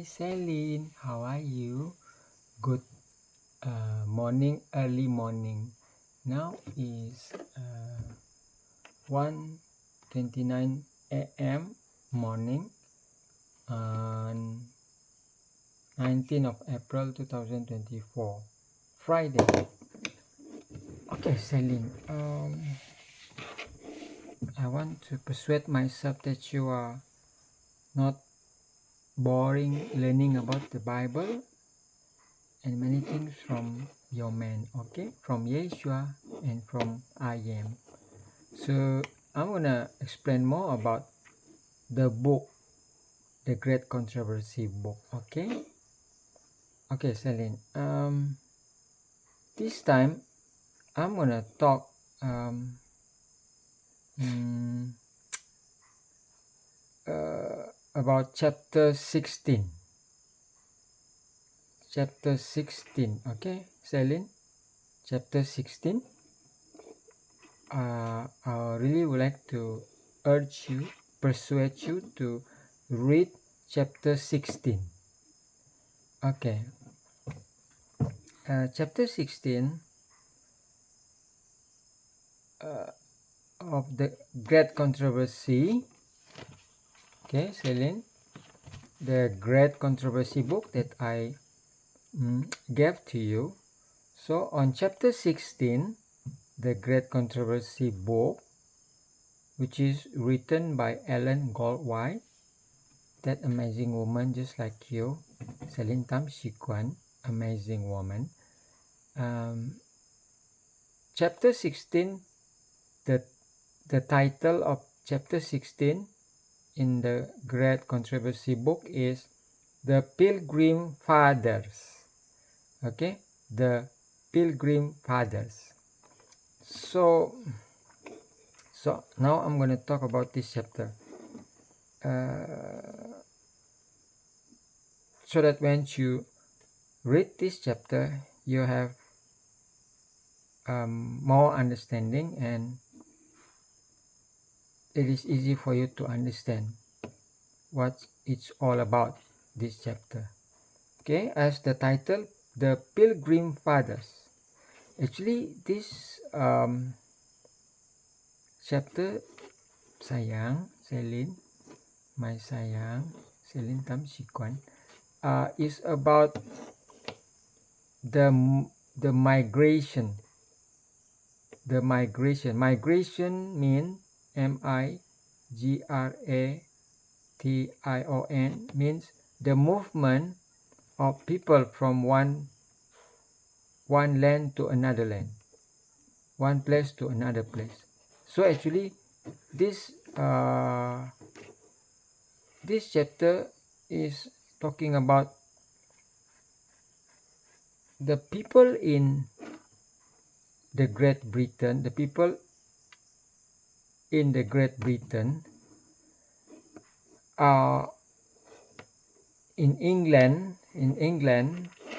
Celine, how are you? Good morning, early morning. Now is 1:29 a.m. morning on 19th of April 2024, Friday. Okay, Celine, I want to persuade myself that you are not boring learning about the Bible and many things from your man, okay, from Yeshua and from I am. So I'm gonna explain more about the book, the Great Controversy book, okay. Celine, this time I'm gonna talk mm, about chapter 16, okay, Celine, chapter 16. I really would like to persuade you to read chapter 16. Okay, chapter 16 of the Great Controversy. Okay, Celine, the Great Controversy book that I gave to you. So on chapter 16, the Great Controversy book, which is written by Ellen Goldwhite, that amazing woman just like you, Celine Tam Shikwan, amazing woman. Chapter 16, the title of chapter 16 in the Great Controversy book is the Pilgrim Fathers. Okay, the Pilgrim Fathers. So now I'm going to talk about this chapter. So that when you read this chapter, you have more understanding and it is easy for you to understand what it's all about, this chapter. Okay, as the title, the Pilgrim Fathers. Actually, this chapter, Sayang, Celine, my Sayang, Celine Tam Shikwan, is about the migration. The migration. Migration means MIGRATION, means the movement of people from one land to another land, one place to another place. So actually, this chapter is talking about the people in the Great Britain, the people in the Great Britain are in England,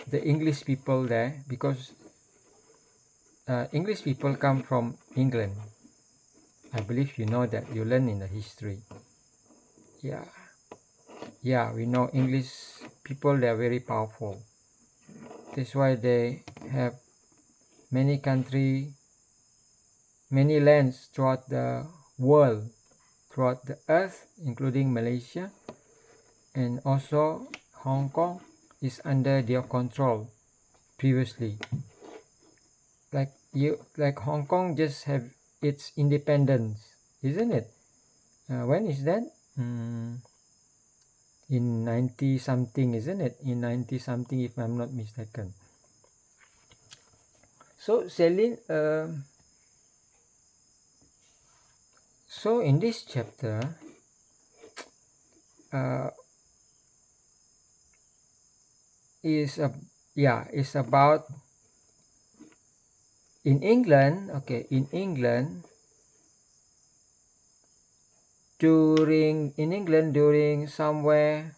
the English people there, because English people come from England. I believe you know that, you learn in the history. Yeah, we know English people, they are very powerful. That's why they have many country, many lands throughout the world, throughout the earth, including Malaysia, and also Hong Kong is under their control previously. Like Hong Kong just have its independence, isn't it? When is that? In 90 something, isn't it? In 90 something, if I'm not mistaken. So Celine, so in this chapter, is about in England. Okay, in England during somewhere,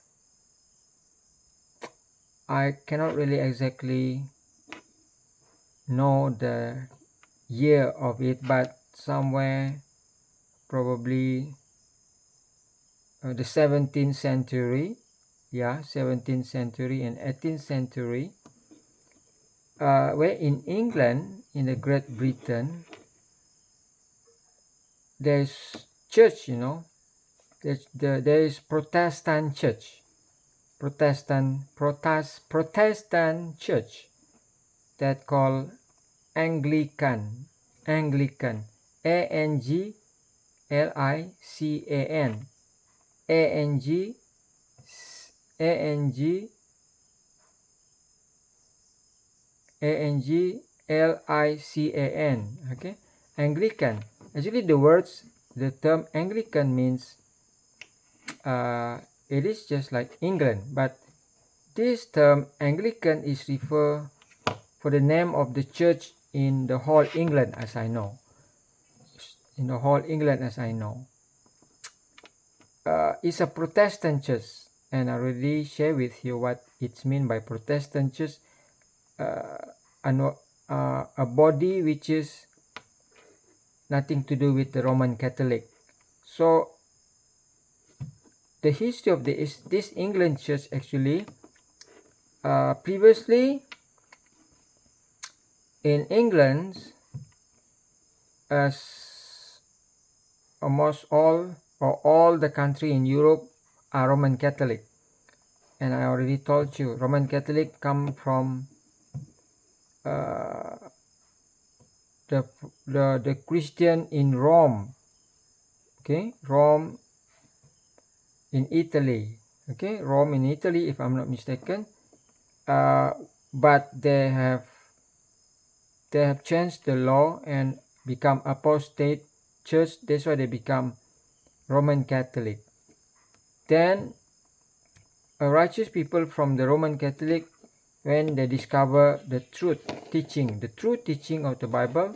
I cannot really exactly know the year of it, but somewhere probably the 17th century, yeah, 17th century and 18th century, where in England, in the Great Britain, there's church, you know, there is Protestant church, Protestant church that called Anglican, Anglican, A N G A-N-G A-N-G-L-I-C-A-N. Okay, Anglican. Actually, the term Anglican means it is just like England, but this term Anglican is refer for the name of the church in the whole England, as I know. In the whole England, as I know, it's a Protestant church, and I already share with you what it's mean by Protestant church. A body which is nothing to do with the Roman Catholic. So the history of this England church actually, previously in England, as almost all or all the country in Europe are Roman Catholic, and I already told you Roman Catholic come from the Christian in Rome. Okay, Rome in Italy. Okay, Rome in Italy, if I'm not mistaken. But they have changed the law and become apostate church. That's why they become Roman Catholic. Then righteous people from the Roman Catholic, when they discover the true teaching of the Bible,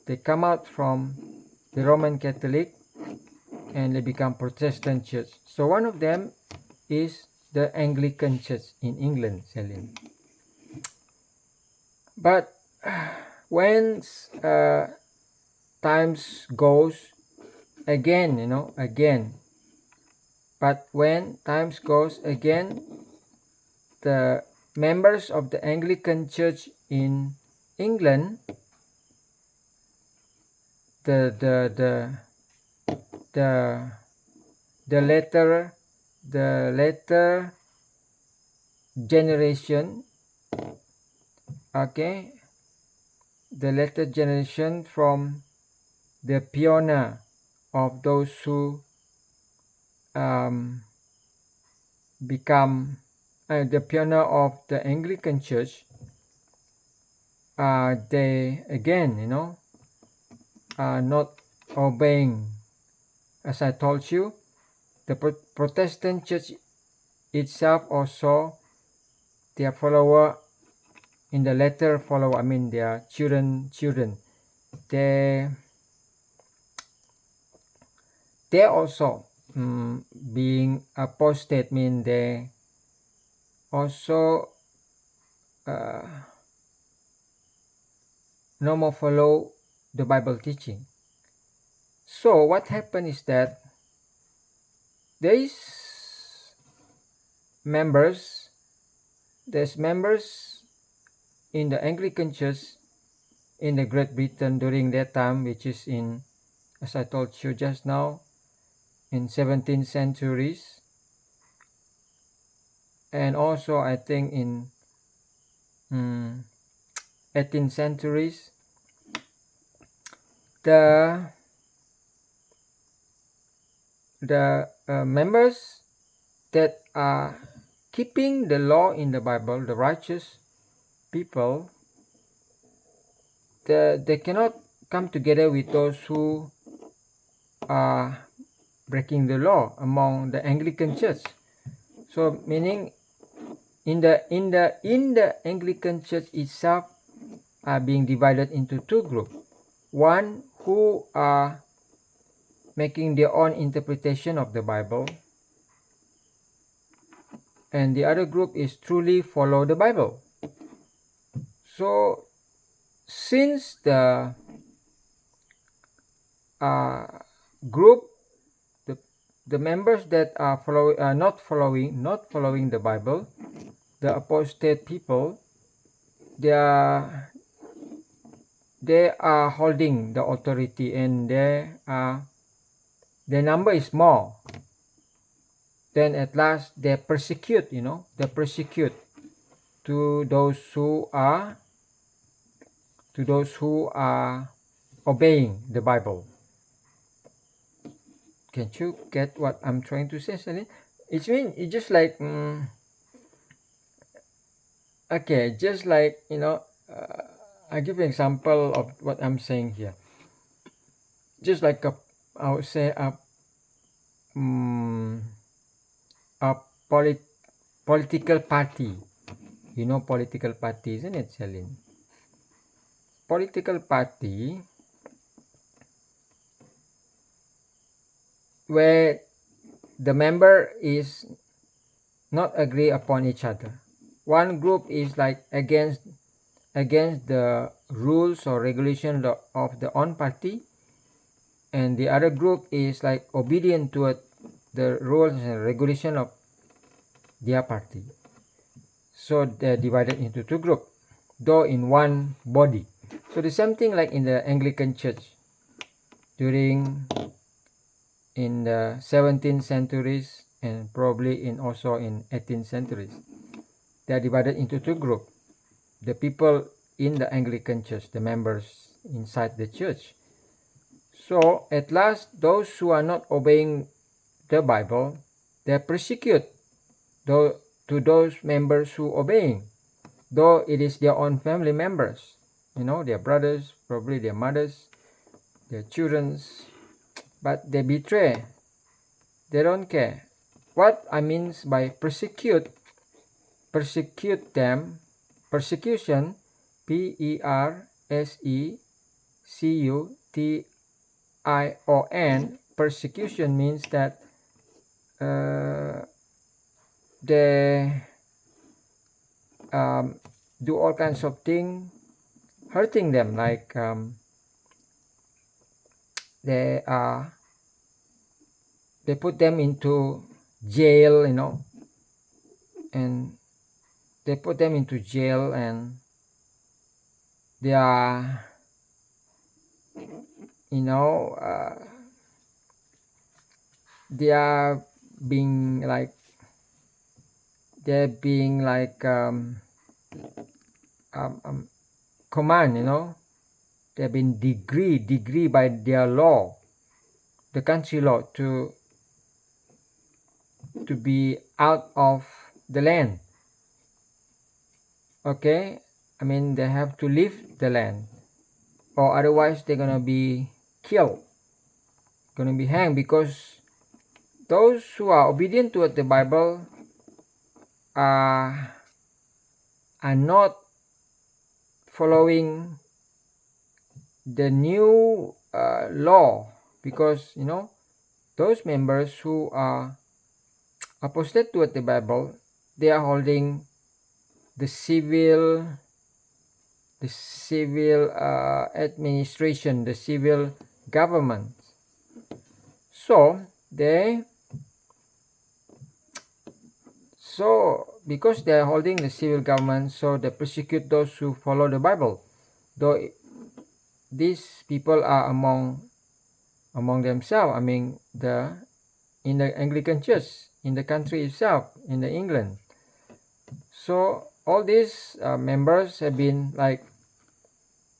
they come out from the Roman Catholic and they become Protestant church. So one of them is the Anglican church in England, Celine. But when times goes again, but when times goes again, the members of the Anglican church in England, the later generation, okay, the later generation from the pioneer of those who become the pioneer of the Anglican church, they again, are not obeying. As I told you, the Protestant church itself also, their follower in the later follower, I mean their children, they also being apostate, mean they also no more follow the Bible teaching. So what happened is that there's members in the Anglican church in the Great Britain during that time, which is in, as I told you just now, in 17th centuries, and also I think in 18th centuries, the members that are keeping the law in the Bible, the righteous people, they cannot come together with those who are breaking the law among the Anglican church. So meaning in the Anglican church itself are being divided into two groups. One who are making their own interpretation of the Bible, and the other group is truly follow the Bible. So since the group, the members that are not following the Bible, the apostate people, they are holding the authority, and their number is more. Then at last they persecute, they persecute to those who are obeying the Bible. Can you get what I'm trying to say, Celine? It's just like okay, just like I give an example of what I'm saying here. Just like I would say a political party. You know political party, isn't it, Celine? Political party where the member is not agree upon each other. One group is like against the rules or regulation of the own party, and the other group is like obedient to the rules and regulation of their party. So they're divided into two groups, though in one body. So the same thing like in the Anglican Church in the 17th centuries and probably also in 18th centuries. They are divided into two groups. The people in the Anglican Church, the members inside the church. So at last, those who are not obeying the Bible, they persecute to those members who obeying, though it is their own family members, their brothers, probably their mothers, their children's, but they betray. They don't care. What I mean by persecute them, persecution, PERSECUTION, persecution means that they do all kinds of things hurting them, like they put them into jail, and they put them into jail, and they are they are being like command, they've been degree by their law, the country law, to be out of the land. Okay, I mean they have to leave the land, or otherwise they're gonna be killed, gonna be hanged, because those who are obedient to the Bible are not following the new law, because those members who are apostate to the Bible, they are holding the civil administration, the civil government. So because they are holding the civil government, so they persecute those who follow the Bible, though these people are among themselves. I mean in the Anglican Church, in the country itself, in the England. So all these members have been like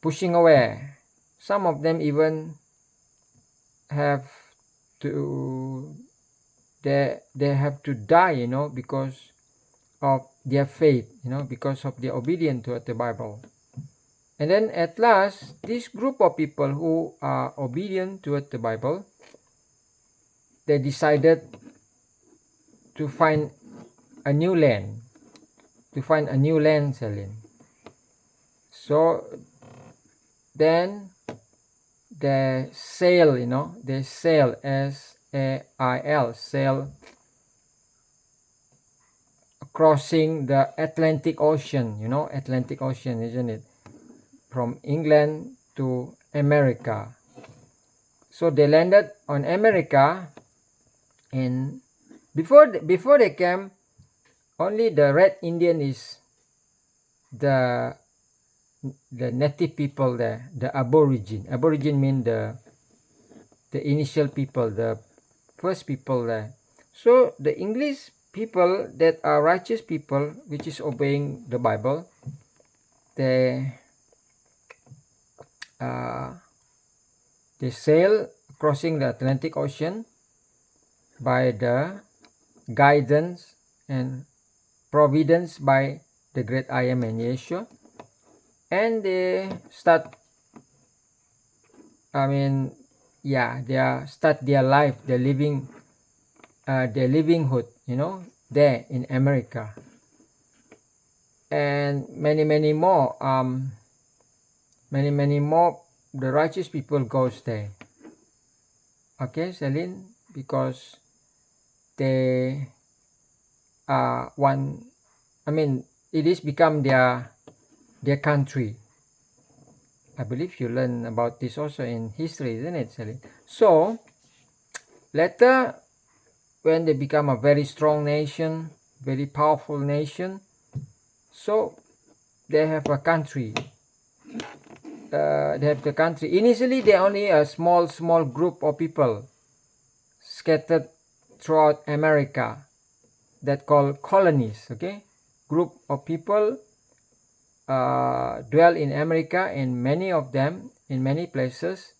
pushing away. Some of them even have to they have to die, because of their faith, because of their obedience to the Bible. And then at last, this group of people who are obedient to the Bible, they decided to find a new land, Celine. So then they sail, SAIL, sail, crossing the Atlantic Ocean, Atlantic Ocean, isn't it? From England to America. So they landed on America And before they came, only the red Indian is the native people there, the aborigine. Aborigine mean the initial people, the first people there. So the English people that are righteous people, which is obeying the Bible, they sail crossing the Atlantic Ocean by the guidance and providence by the great I Am and Yeshua, and they start, they start their life, their livinghood, there in America. And many more the righteous people goes there. Okay, Celine, because they it is become their country. I believe you learn about this also in history, isn't it, Celine? So later, when they become a very strong nation, very powerful nation, so they have a country. They have the country. Initially, they only a small group of people scattered throughout America that called colonies. Okay, group of people dwell in America, and many of them in many places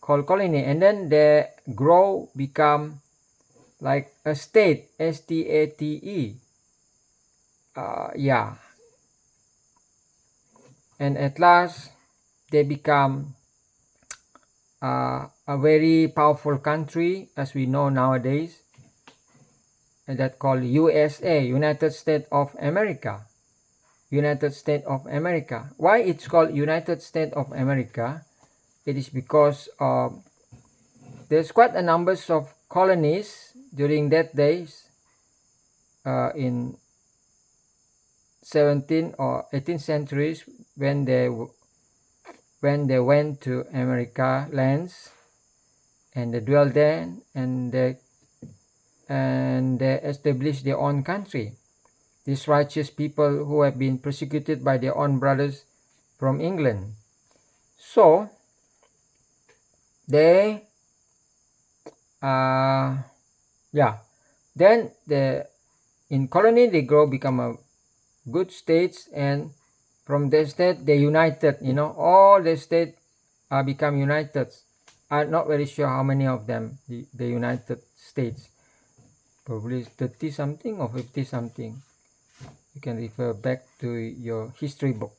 called colony, and then they grow, become like a state, state. And at last they become a very powerful country, as we know nowadays, and that called USA, United States of America. United States of America. Why it's called United States of America? It is because there's quite a numbers of colonies during that days, in 17th or 18th centuries, when they went to America lands and they dwelled there, and they established their own country. These righteous people who have been persecuted by their own brothers from England. So they then in colony they grow, become a good states, and from the state they united, all the states become united. I'm not very sure how many of them, the United States, probably 30 something or 50 something. You can refer back to your history book.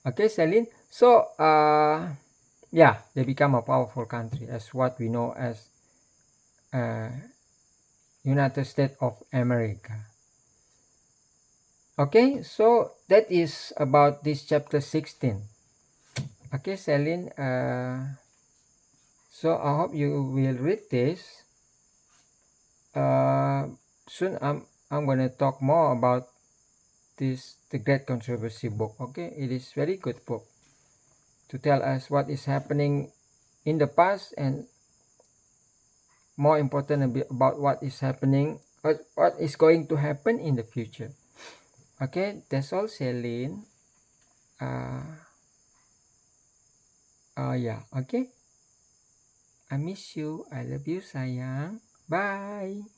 Okay, Celine. So they become a powerful country, as what we know as United States of America. Okay, so that is about this chapter 16. Okay, Celine. So I hope you will read this. Soon I'm gonna talk more about the Great Controversy book. Okay, it is very good book to tell us what is happening in the past, and more important about what is happening, what is going to happen in the future. Okay, that's all, Celine. Okay. I miss you. I love you, sayang. Bye.